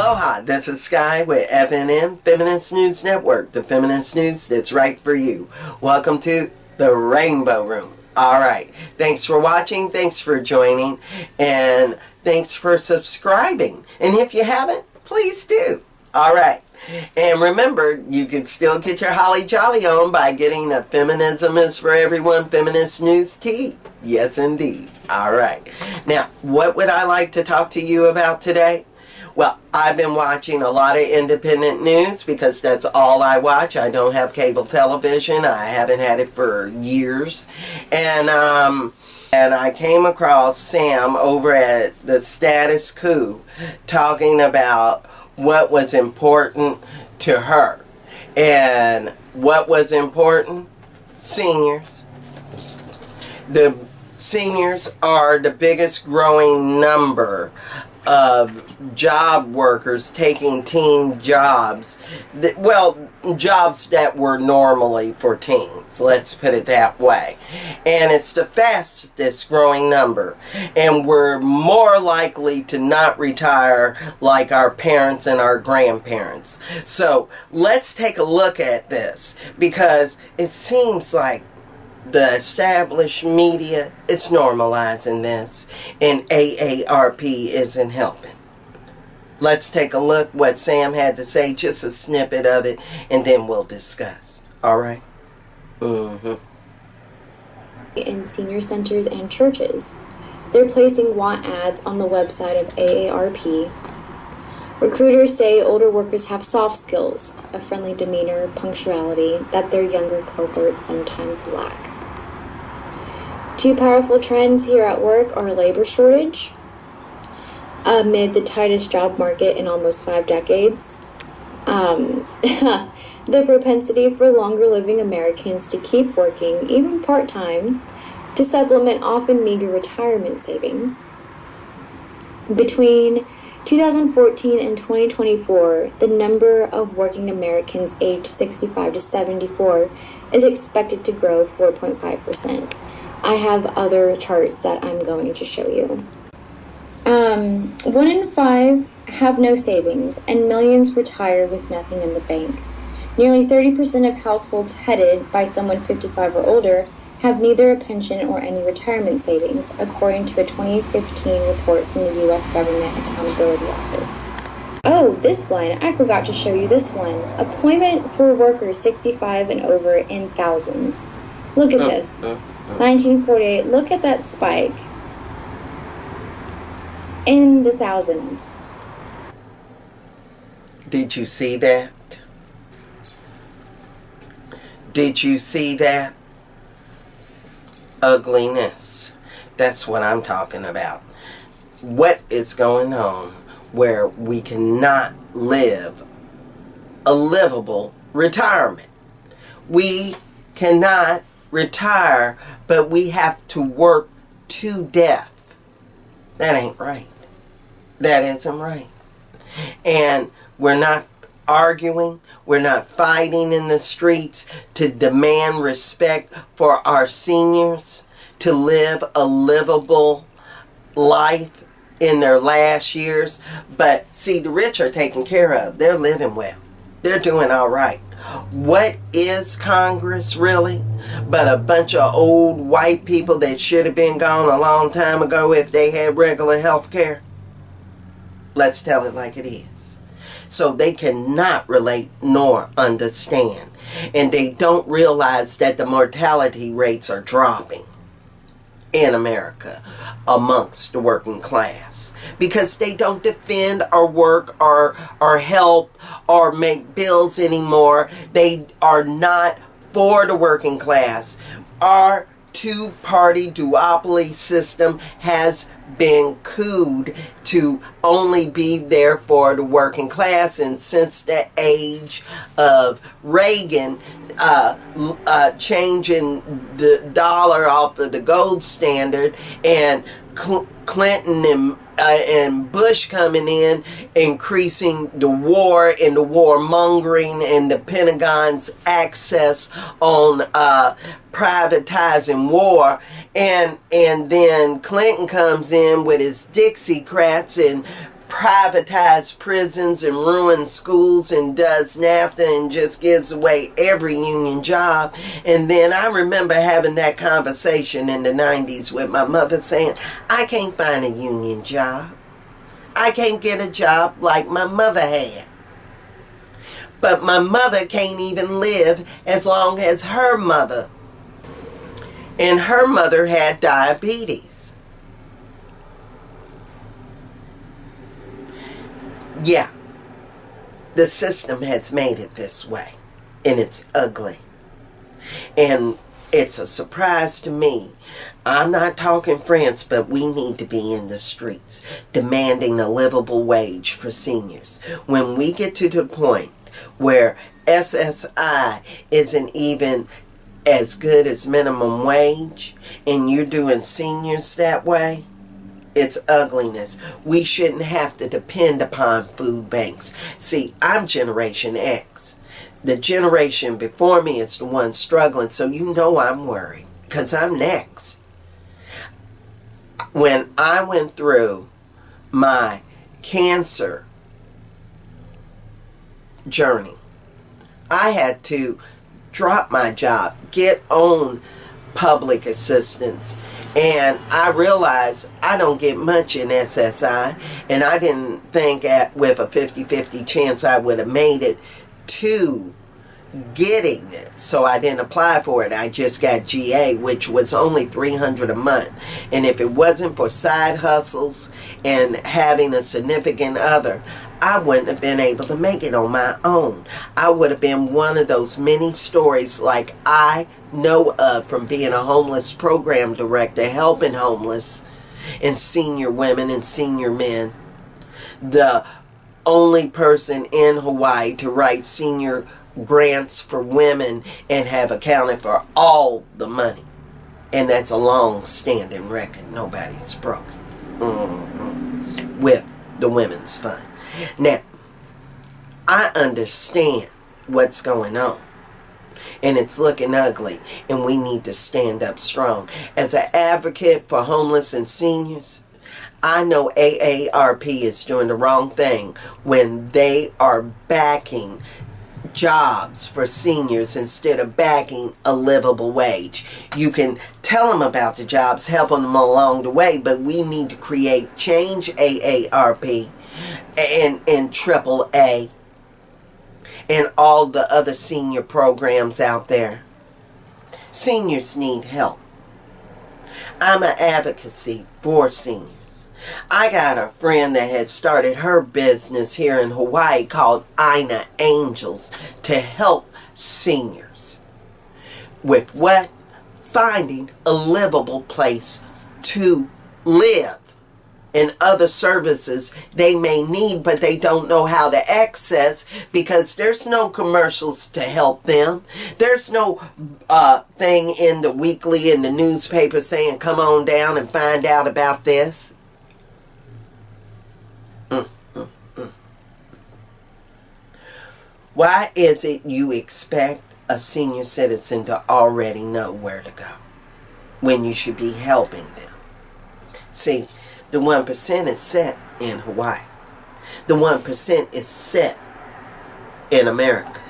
Aloha, this is Sky with FNN Feminist News Network, the feminist news that's right for you. Welcome to the Rainbow Room. Alright, thanks for watching, thanks for joining, and thanks for subscribing. And if you haven't, please do. Alright, and remember, you can still get your holly jolly on by getting a Feminism is for Everyone Feminist News tee. Yes, indeed. Alright, now, what would I like to talk to you about today? Well, I've been watching a lot of independent news because that's all I watch. I don't have cable television. I haven't had it for years. And I came across Sam over at the Status Quo talking about what was important to her. And what was important? Seniors. The seniors are the biggest growing number of job workers taking teen jobs, jobs that were normally for teens, let's put it that way. And it's the fastest growing number, and we're more likely to not retire like our parents and our grandparents. So let's take a look at this, because it seems like the established media, it's normalizing this, and AARP isn't helping. Let's take a look what Sam had to say, just a snippet of it, and then we'll discuss. Alright? In senior centers and churches. They're placing want ads on the website of AARP. Recruiters say older workers have soft skills, a friendly demeanor, punctuality, that their younger cohorts sometimes lack. Two powerful trends here at work are labor shortage, amid the tightest job market in almost 5 decades. The propensity for longer living Americans to keep working, even part-time, to supplement often meager retirement savings. Between 2014 and 2024, the number of working Americans aged 65 to 74 is expected to grow 4.5%. I have other charts that I'm going to show you. 1 in 5 have no savings, and millions retire with nothing in the bank. Nearly 30% of households headed by someone 55 or older have neither a pension or any retirement savings, according to a 2015 report from the U.S. Government Accountability Office. Oh, this one. I forgot to show you this one. Employment for workers 65 and over in thousands. Look at this. 1948. Look at that spike. In the thousands. Did you see that? Did you see that? Ugliness. That's what I'm talking about. What is going on where we cannot live a livable retirement? We cannot retire, but we have to work to death. That ain't right. That isn't right. And we're not arguing, we're not fighting in the streets to demand respect for our seniors, to live a livable life in their last years. But see, the rich are taken care of. They're living well. They're doing all right. What is Congress really but a bunch of old white people that should have been gone a long time ago if they had regular health care? Let's tell it like it is. So they cannot relate nor understand. And they don't realize that the mortality rates are dropping in America amongst the working class, because they don't defend or work or help or make bills anymore. They are not for the working class. Our two-party duopoly system has been cooed to only be there for the working class, and since the age of Reagan, changing the dollar off of the gold standard, and Clinton and Bush coming in, increasing the war and the warmongering and the Pentagon's access on privatizing war, and then Clinton comes in with his Dixiecrats and privatized prisons and ruins schools and does NAFTA and just gives away every union job. And then I remember having that conversation in the 90s with my mother saying, I can't find a union job. I can't get a job like my mother had. But my mother can't even live as long as her mother. And her mother had diabetes. Yeah, the system has made it this way, and it's ugly. And it's a surprise to me. I'm not talking France, but we need to be in the streets demanding a livable wage for seniors. When we get to the point where SSI isn't even as good as minimum wage, and you're doing seniors that way, it's ugliness. We shouldn't have to depend upon food banks. See, I'm Generation X. The generation before me is the one struggling, so you know I'm worried, because I'm next. When I went through my cancer journey, I had to drop my job, get on public assistance, and I realized I don't get much in SSI, and I didn't think with a 50-50 chance I would have made it to getting it, so I didn't apply for it. I just got GA, which was only $300 a month, and if it wasn't for side hustles and having a significant other, I wouldn't have been able to make it on my own. I would have been one of those many stories like I know of from being a homeless program director, helping homeless and senior women and senior men. The only person in Hawaii to write senior grants for women and have accounted for all the money. And that's a long-standing record. Nobody's broken with the Women's Fund. Now, I understand what's going on, and it's looking ugly, and we need to stand up strong. As an advocate for homeless and seniors, I know AARP is doing the wrong thing when they are backing jobs for seniors instead of backing a livable wage. You can tell them about the jobs, helping them along the way, but we need to create change AARP and AAA and all the other senior programs out there. Seniors need help. I'm an advocacy for seniors. I got a friend that had started her business here in Hawaii called Ina Angels to help seniors with what? Finding a livable place to live and other services they may need, but they don't know how to access because there's no commercials to help them. There's no thing in the weekly in the newspaper saying come on down and find out about this. Why is it you expect a senior citizen to already know where to go when you should be helping them? See, the 1% is set in Hawaii. The 1% is set in America.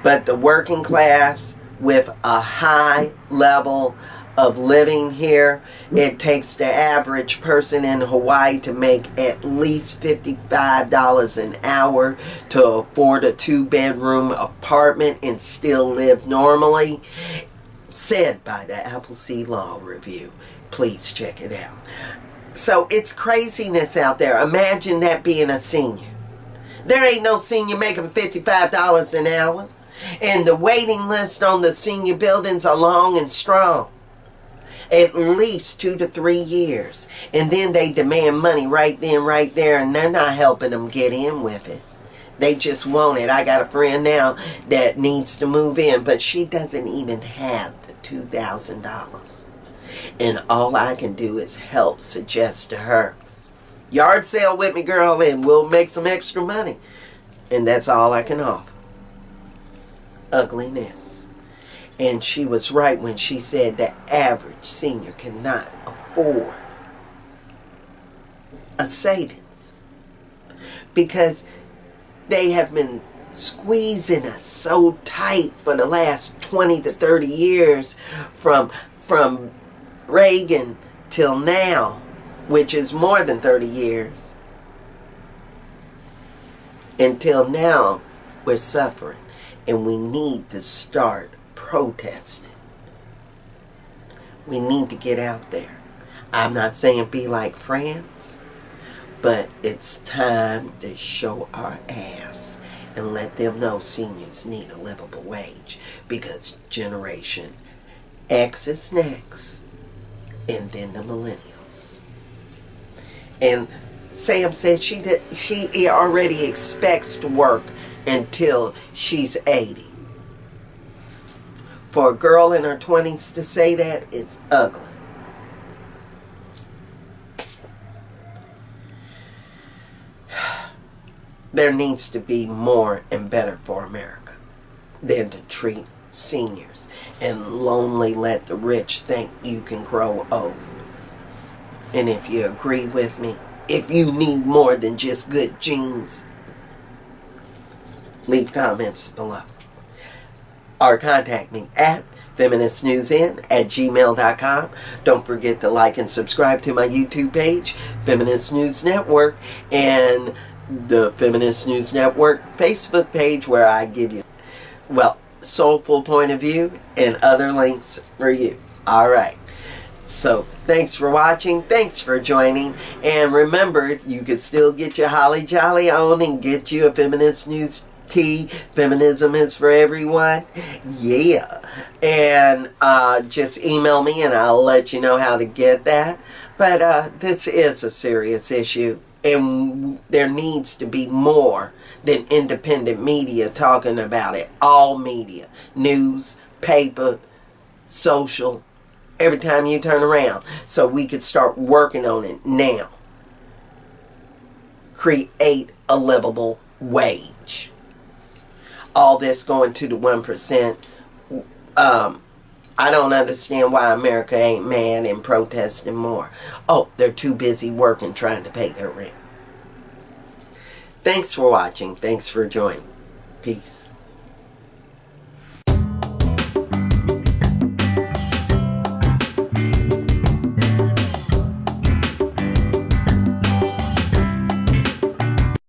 But the working class with a high level of living here, it takes the average person in Hawaii to make at least $55 an hour to afford a 2-bedroom apartment and still live normally. Said by the Appleseed Law Review. Please check it out. So it's craziness out there. Imagine that being a senior. There ain't no senior making $55 an hour. And the waiting list on the senior buildings are long and strong. At least 2 to 3 years. And then they demand money right then, right there, and they're not helping them get in with it. They just want it. I got a friend now that needs to move in, but she doesn't even have the $2,000. And all I can do is help suggest to her, yard sale with me, girl, and we'll make some extra money. And that's all I can offer. Ugliness. And she was right when she said the average senior cannot afford a savings. because they have been squeezing us so tight for the last 20 to 30 years from Reagan till now, which is more than 30 years. Until now, we're suffering, and we need to start protesting. We need to get out there. I'm not saying be like France, but it's time to show our ass and let them know seniors need a livable wage, because Generation X is next, and then the millennials. And Sam said she already expects to work until she's 80. For a girl in her 20s to say that is ugly. There needs to be more and better for America than to treat seniors and lonely let the rich think you can grow old. And if you agree with me, if you need more than just good genes, leave comments below. Or contact me at FeministNewsN@gmail.com. Don't forget to like and subscribe to my YouTube page, Feminist News Network, and the Feminist News Network Facebook page, where I give you, well, soulful point of view and other links for you. Alright. So, thanks for watching. Thanks for joining. And remember, you can still get your Holly Jolly on and get you a Feminist News tea. Feminism is for everyone. Yeah. And just email me and I'll let you know how to get that. But this is a serious issue. And there needs to be more than independent media talking about it. All media. News, paper, social, every time you turn around. So we could start working on it now. Create a livable wage. All this going to the 1%. I don't understand why America ain't mad and protesting more. Oh, they're too busy working trying to pay their rent. Thanks for watching. Thanks for joining. Peace.